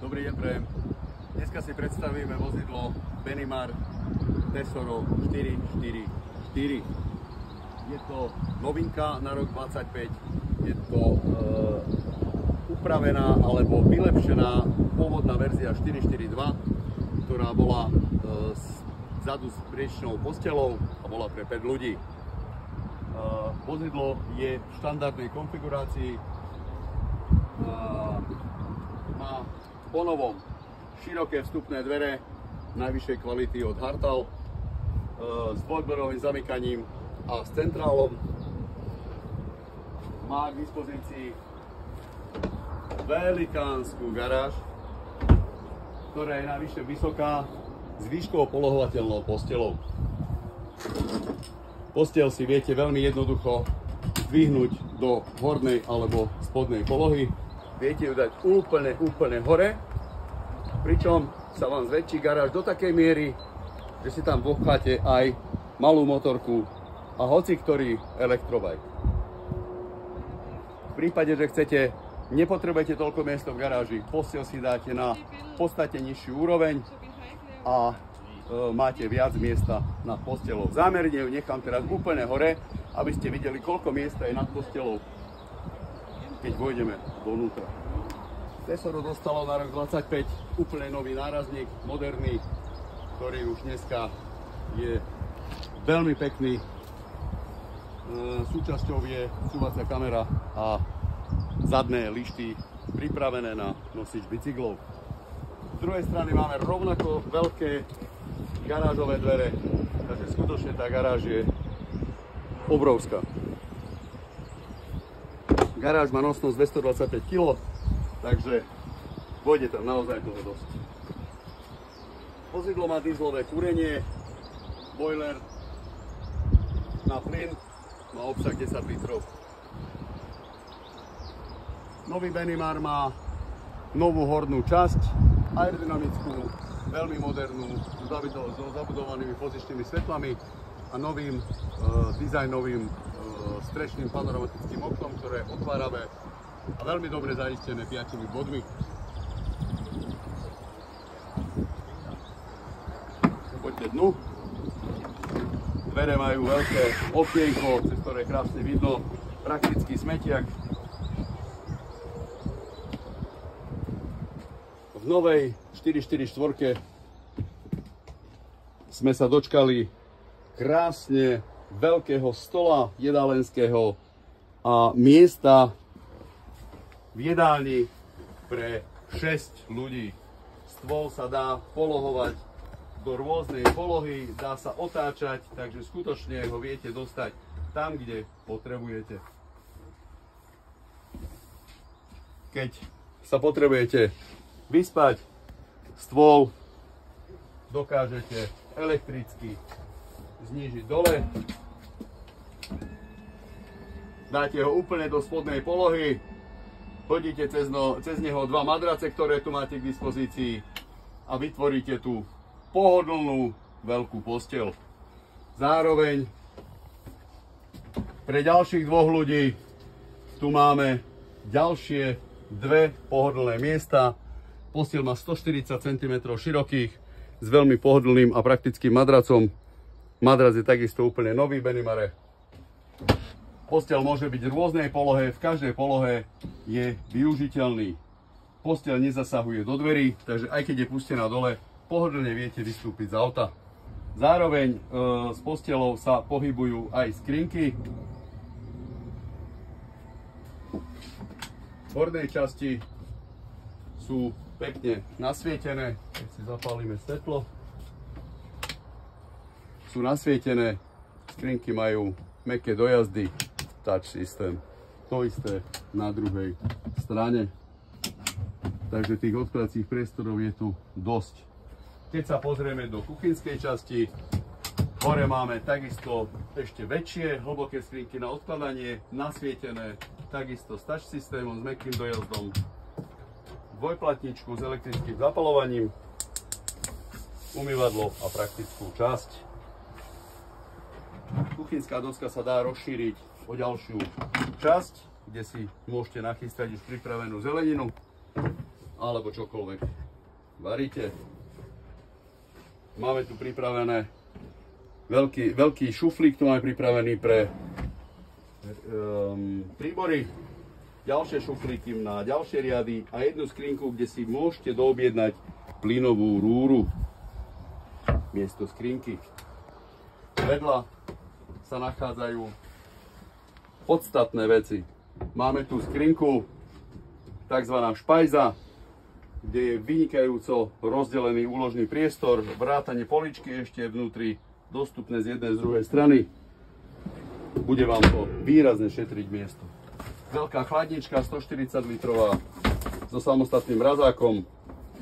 Dobrý deň, prajem. Dneska si predstavíme vozidlo Benimar Tesoro 4x4. Je to novinka na rok 25. Je to upravená alebo vylepšená pôvodná verzia 4x4.2, ktorá bola vzadu s priečnou posteľou a bola pre 5 ľudí. Vozidlo je v štandardnej konfigurácii, má ponovom široké vstupné dvere najvyššej kvality od Hartal s dvojberovým zamykaním a s centrálom. Má k dispozícii velikánsku garáž, ktorá je navyše vysoká s výškou polohovateľnou posteľou. Posteľ si viete veľmi jednoducho zdvihnúť do hornej alebo spodnej polohy. Viete ju dať úplne hore, pričom sa vám zväčší garáž do takej miery, že si tam vopcháte aj malú motorku a hoci ktorý elektrobike. V prípade, že chcete, nepotrebujete toľko miesta v garáži, posteľ si dáte na v podstate nižšiu úroveň a máte viac miesta nad posteľou. Zámerne ju nechám teraz úplne hore, aby ste videli, koľko miesta je nad posteľou, keď vojdeme dovnútra. Tesoro dostalo na rok 25 úplne nový nárazník, moderný, ktorý už dneska je veľmi pekný. Súčasťou je cúvacia kamera a zadné lišty pripravené na nosič bicyklov. Z druhej strany máme rovnako veľké garážové dvere, takže skutočne tá garáž je obrovská. Garáž má nosnosť 225 kg, takže pôjde tam naozaj toho dosť. Vozidlo má dieselové kúrenie, boiler na plyn, má obsah 10 litrov. Nový Benimar má novú hornú časť, aerodynamickú, veľmi modernú, so zabudovanými pozičnými svetlami a novým dizajnovým strešným panoramatickým oknom, ktoré je otváravé a veľmi dobre zaistené 5 bodmi. Poďte dnu. Dvere majú veľké okienko, cez ktoré krásne vidno praktický smetiak. V novej 4x4 sme sa dočkali krásne veľkého stola jedálenského a miesta v jedálni pre 6 ľudí. Stôl sa dá polohovať do rôznej polohy, dá sa otáčať, takže skutočne ho viete dostať tam, kde potrebujete. Keď sa potrebujete vyspať, stôl dokážete elektricky znížiť dole. Dáte ho úplne do spodnej polohy, hodíte cez neho 2 madrace, ktoré tu máte k dispozícii a vytvoríte tu pohodlnú veľkú posteľ. Zároveň pre ďalších 2 ľudí tu máme ďalšie 2 pohodlné miesta. Posteľ má 140 cm širokých s veľmi pohodlným a praktickým madracom. Madrac je takisto úplne nový Benimare. Posteľ môže byť v rôznej polohe, v každej polohe je využiteľný. Posteľ nezasahuje do dverí, takže aj keď je pustená dole, pohodlne viete vystúpiť z auta. Zároveň s posteľou sa pohybujú aj skrinky. V hornej časti sú pekne nasvietené, keď si zapálime svetlo. Sú nasvietené, skrinky majú mäkké dojazdy, touch systém. To isté na druhej strane. Takže tých odkladacích priestorov je tu dosť. Keď sa pozrieme do kuchynskej časti, hore máme takisto ešte väčšie, hlboké skrinky na odkladanie, nasvietené, takisto s touch systémom, s mäkkým dojazdom, dvojplatničku s elektrickým zapalovaním, umývadlo a praktickú časť. Kuchynská doska sa dá rozšíriť o ďalšiu časť, kde si môžete nachystať už pripravenú zeleninu. alebo čokoľvek varíte. Máme tu pripravené veľký šuflík, tu máme pripravený pre príbory, ďalšie šuflíky na ďalšie riady a jednu skrinku, kde si môžete doobjednať plynovú rúru miesto skrinky. Vedľa sa nachádzajú podstatné veci. Máme tu skrinku, takzvaná špajza, kde je vynikajúco rozdelený úložný priestor, vrátane poličky ešte vnútri, dostupné z jednej z druhej strany. Bude vám to výrazne šetriť miesto. Veľká chladnička 140 litrová so samostatným mrazákom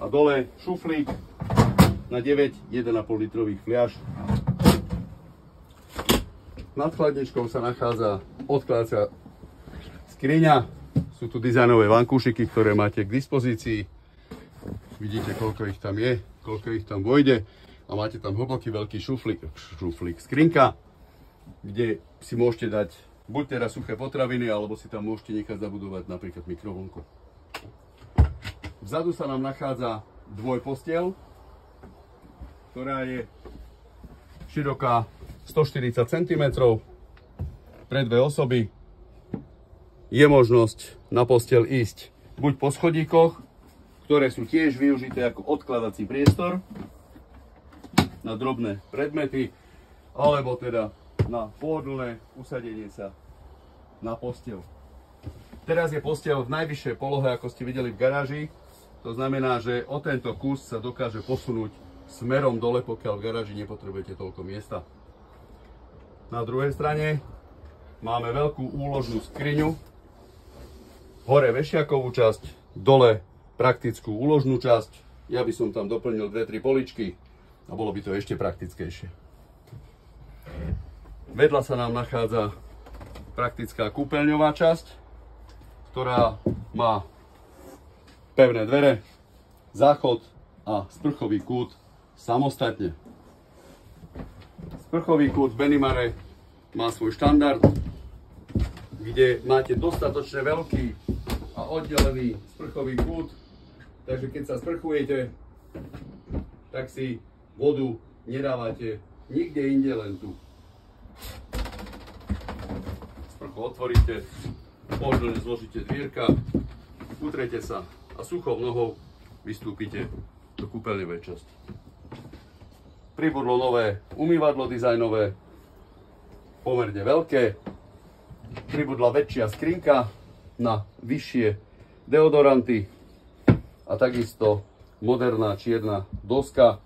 a dole šuflík na 9 1,5 litrových fľaš. Nad chladničkou sa nachádza odkladacia skriňa. Sú tu dizajnové vankúšiky, ktoré máte k dispozícii. Vidíte, koľko ich tam je, koľko ich tam vojde. A máte tam hlboký veľký šuflík, skrinka, kde si môžete dať buď teraz suché potraviny, alebo si tam môžete nechať zabudovať napríklad mikrovlnku. Vzadu sa nám nachádza dvojposteľ, ktorá je široká 140 cm pre dve osoby. Je možnosť na posteľ ísť buď po schodíkoch, ktoré sú tiež využité ako odkladací priestor na drobné predmety, alebo teda na pohodlné usadenie sa na posteľ. Teraz je posteľ v najvyššej polohe, ako ste videli v garáži. To znamená, že o tento kus sa dokáže posunúť smerom dole, pokiaľ v garáži nepotrebujete toľko miesta. Na druhej strane máme veľkú úložnú skriňu, hore vešiakovú časť, dole praktickú úložnú časť. Ja by som tam doplnil 2-3 poličky a bolo by to ešte praktickejšie. Vedľa sa nám nachádza praktická kúpeľňová časť, ktorá má pevné dvere, záchod a sprchový kút samostatne. Sprchový kút v Benimare má svoj štandard, kde máte dostatočne veľký a oddelený sprchový kút, takže keď sa sprchujete, tak si vodu nedávate nikde inde, len tu. Sprchu otvoríte, pohodlne zložíte dvierka, utrete sa a suchou nohou vystúpite do kúpeľňovej časti. Pribudlo nové umývadlo dizajnové, pomerne veľké. Pribudla väčšia skrinka na vyššie deodoranty a takisto moderná čierna doska,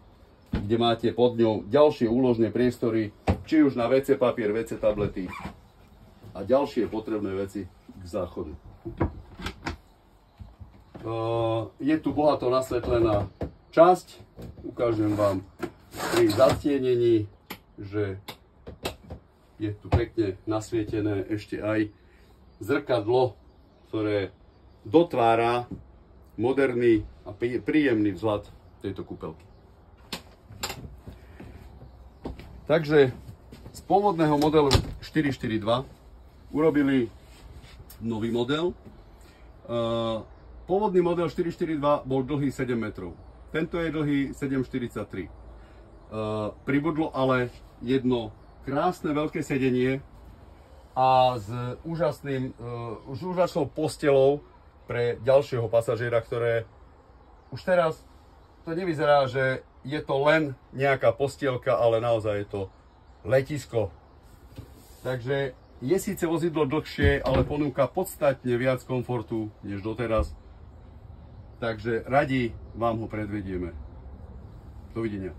kde máte pod ňou ďalšie úložné priestory, či už na WC papier, WC tablety a ďalšie potrebné veci k záchodu. Je tu bohato nasvetlená časť. Ukážem vám pri zatienení, že je tu pekne nasvietené ešte aj zrkadlo, ktoré dotvára moderný a príjemný vzhľad tejto kúpeľky. Takže z pôvodného modelu 442 urobili nový model. Pôvodný model 442 bol dlhý 7 metrov. Tento je dlhý 7,43. Pribudlo ale jedno krásne veľké sedenie a s úžasnou postelou pre ďalšieho pasažiera, ktoré už teraz to nevyzerá, že je to len nejaká postielka, ale naozaj je to letisko. Takže je síce vozidlo dlhšie, ale ponúka podstatne viac komfortu než doteraz. Takže radi vám ho predvedieme. Dovidenia.